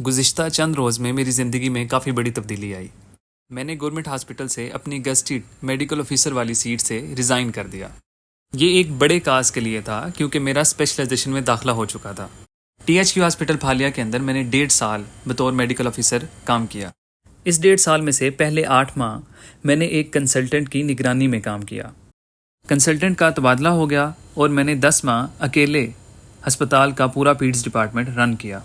گزشتہ چند روز میں میری زندگی میں کافی بڑی تبدیلی آئی۔ میں نے گورنمنٹ ہاسپٹل سے اپنی گزٹیڈ میڈیکل آفیسر والی سیٹ سے ریزائن کر دیا۔ یہ ایک بڑے کاز کے لیے تھا کیونکہ میرا اسپیشلائزیشن میں داخلہ ہو چکا تھا۔ ٹی ایچ کیو ہاسپٹل پھالیا کے اندر میں نے 1.5 سال بطور میڈیکل آفیسر کام کیا۔ اس 1.5 سال میں سے پہلے 8 ماہ میں نے ایک کنسلٹنٹ کی نگرانی میں کام کیا۔ کنسلٹنٹ کا تبادلہ ہو گیا اور میں نے 10 ماہ اکیلے ہسپتال کا پورا پیڈز ڈپارٹمنٹ رن کیا۔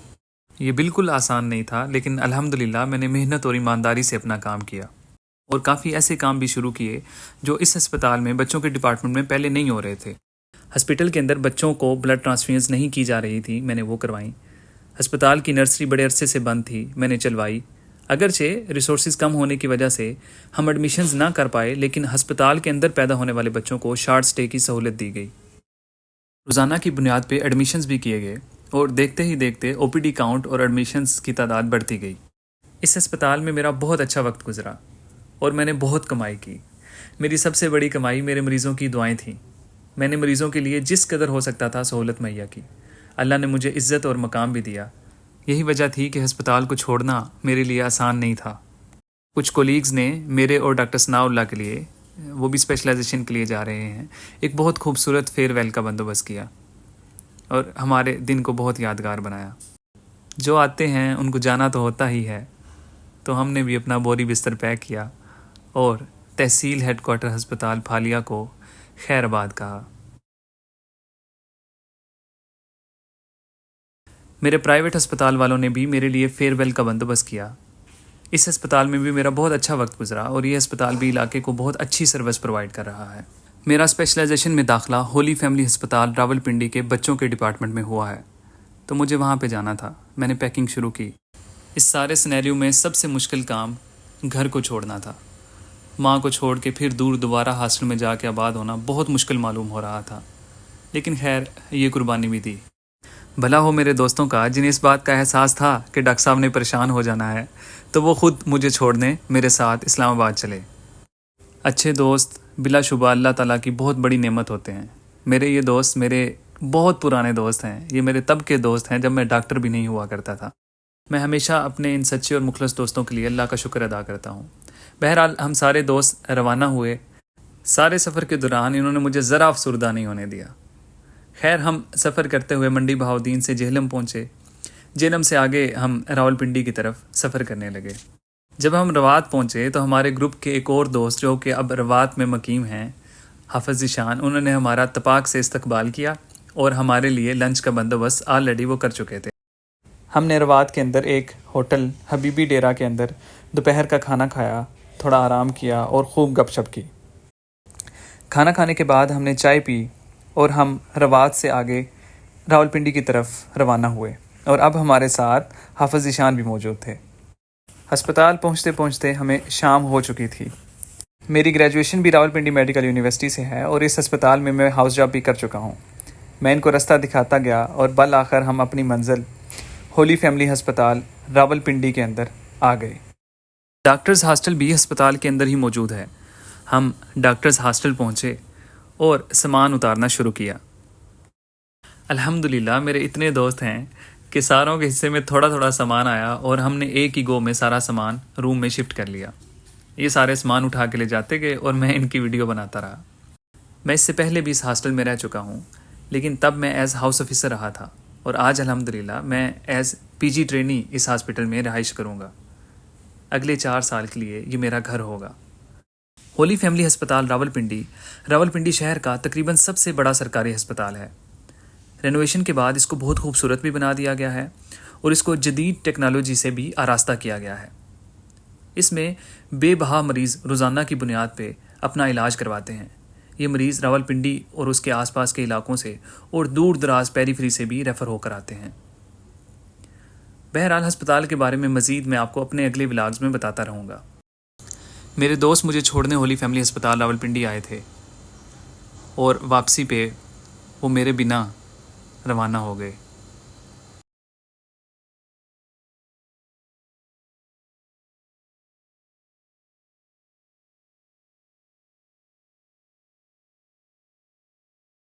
یہ بالکل آسان نہیں تھا، لیکن الحمدللہ میں نے محنت اور ایمانداری سے اپنا کام کیا اور کافی ایسے کام بھی شروع کیے جو اس ہسپتال میں بچوں کے ڈپارٹمنٹ میں پہلے نہیں ہو رہے تھے۔ ہسپتال کے اندر بچوں کو بلڈ ٹرانسفیوژن نہیں کی جا رہی تھی، میں نے وہ کروائیں۔ ہسپتال کی نرسری بڑے عرصے سے بند تھی، میں نے چلوائی۔ اگرچہ ریسورسز کم ہونے کی وجہ سے ہم ایڈمیشنز نہ کر پائے، لیکن ہسپتال کے اندر پیدا ہونے والے بچوں کو شارٹ سٹے کی سہولت دی گئی۔ روزانہ کی بنیاد پہ ایڈمیشنز بھی کیے گئے اور دیکھتے ہی دیکھتے او پی ڈی کاؤنٹ اور ایڈمیشنز کی تعداد بڑھتی گئی۔ اس ہسپتال میں میرا بہت اچھا وقت گزرا اور میں نے بہت کمائی کی۔ میری سب سے بڑی کمائی میرے مریضوں کی دعائیں تھیں۔ میں نے مریضوں کے لیے جس قدر ہو سکتا تھا سہولت مہیا کی۔ اللہ نے مجھے عزت اور مقام بھی دیا۔ یہی وجہ تھی کہ ہسپتال کو چھوڑنا میرے لیے آسان نہیں تھا۔ کچھ کولیگز نے میرے اور ڈاکٹر ثناء اللہ کے لیے، وہ بھی اسپیشلائزیشن کے لیے جا رہے ہیں، ایک بہت خوبصورت فیئر ویل کا بندوبست کیا اور ہمارے دن کو بہت یادگار بنایا۔ جو آتے ہیں ان کو جانا تو ہوتا ہی ہے، تو ہم نے بھی اپنا بوری بستر پیک کیا اور تحصیل ہیڈ کوارٹر ہسپتال پھالیا کو خیر آباد کہا۔ میرے پرائیویٹ ہسپتال والوں نے بھی میرے لیے فیئر ویل کا بندوبست کیا۔ اس ہسپتال میں بھی میرا بہت اچھا وقت گزرا اور یہ ہسپتال بھی علاقے کو بہت اچھی سروس پرووائڈ کر رہا ہے۔ میرا اسپیشلائزیشن میں داخلہ ہولی فیملی ہسپتال راولپنڈی کے بچوں کے ڈپارٹمنٹ میں ہوا ہے، تو مجھے وہاں پہ جانا تھا۔ میں نے پیکنگ شروع کی۔ اس سارے سینیریو میں سب سے مشکل کام گھر کو چھوڑنا تھا۔ ماں کو چھوڑ کے پھر دور دوبارہ ہاسٹل میں جا کے آباد ہونا بہت مشکل معلوم ہو رہا تھا، لیکن خیر یہ قربانی بھی دی۔ بھلا ہو میرے دوستوں کا جنہیں اس بات کا احساس تھا کہ ڈاکٹر صاحب نے پریشان ہو جانا ہے، تو وہ خود مجھے چھوڑنے میرے ساتھ اسلام آباد چلے۔ اچھے دوست بلا شبہ اللہ تعالیٰ کی بہت بڑی نعمت ہوتے ہیں۔ میرے یہ دوست میرے بہت پرانے دوست ہیں، یہ میرے تب کے دوست ہیں جب میں ڈاکٹر بھی نہیں ہوا کرتا تھا۔ میں ہمیشہ اپنے ان سچے اور مخلص دوستوں کے لیے اللہ کا شکر ادا کرتا ہوں۔ بہرحال ہم سارے دوست روانہ ہوئے۔ سارے سفر کے دوران انہوں نے مجھے ذرا افسردہ نہیں ہونے دیا۔ خیر ہم سفر کرتے ہوئے منڈی بہاؤدین سے جہلم پہنچے۔ جہلم سے آگے ہم راولپنڈی کی طرف سفر کرنے لگے۔ جب ہم روات پہنچے تو ہمارے گروپ کے ایک اور دوست جو کہ اب روات میں مقیم ہیں، حافظ ذیشان، انہوں نے ہمارا اتفاق سے استقبال کیا اور ہمارے لیے لنچ کا بندوبست آلریڈی وہ کر چکے تھے۔ ہم نے روات کے اندر ایک ہوٹل حبیبی ڈیرا کے اندر دوپہر کا کھانا کھایا، تھوڑا آرام کیا اور خوب گپ شپ کی۔ کھانا کھانے کے بعد ہم نے چائے پی اور ہم روات سے آگے راولپنڈی کی طرف روانہ ہوئے، اور اب ہمارے ساتھ حافظ ذیشان بھی موجود تھے۔ ہسپتال پہنچتے پہنچتے ہمیں شام ہو چکی تھی۔ میری گریجویشن بھی راولپنڈی میڈیکل یونیورسٹی سے ہے اور اس ہسپتال میں ہاؤس جاب بھی کر چکا ہوں۔ میں ان کو رستہ دکھاتا گیا اور بالآخر ہم اپنی منزل ہولی فیملی ہسپتال راولپنڈی کے اندر آ گئے۔ ڈاکٹرز ہاسٹل بھی ہسپتال کے اندر ہی موجود ہے۔ ہم ڈاکٹرز ہاسٹل پہنچے اور سامان اتارنا شروع کیا۔ الحمدللہ میرے اتنے دوست ہیں کہ ساروں کے حصے میں تھوڑا تھوڑا سامان آیا اور ہم نے ایک ہی گو میں سارا سامان روم میں شفٹ کر لیا۔ یہ سارے سامان اٹھا کے لے جاتے گئے اور میں ان کی ویڈیو بناتا رہا۔ میں اس سے پہلے بھی اس ہاسٹل میں رہ چکا ہوں، لیکن تب میں ایز ہاؤس آفیسر رہا تھا، اور آج الحمدللہ میں ایز پی جی ٹرینی اس ہاسپٹل میں رہائش کروں گا۔ اگلے 4 سال کے لیے یہ میرا گھر ہوگا۔ ہولی فیملی ہسپتال راولپنڈی شہر کا تقریباً سب سے بڑا سرکاری ہسپتال ہے۔ رینوویشن کے بعد اس کو بہت خوبصورت بھی بنا دیا گیا ہے اور اس کو جدید ٹیکنالوجی سے بھی آراستہ کیا گیا ہے۔ اس میں بے بہا مریض روزانہ کی بنیاد پہ اپنا علاج کرواتے ہیں۔ یہ مریض راولپنڈی اور اس کے آس پاس کے علاقوں سے اور دور دراز پیریفری سے بھی ریفر ہو کر آتے ہیں۔ بہرحال ہسپتال کے بارے میں مزید میں آپ کو اپنے اگلے ولاگز میں بتاتا رہوں گا۔ میرے دوست مجھے چھوڑنے ہولی فیملی ہسپتال راولپنڈی آئے تھے اور واپسی پہ وہ میرے بنا روانہ ہو گئے۔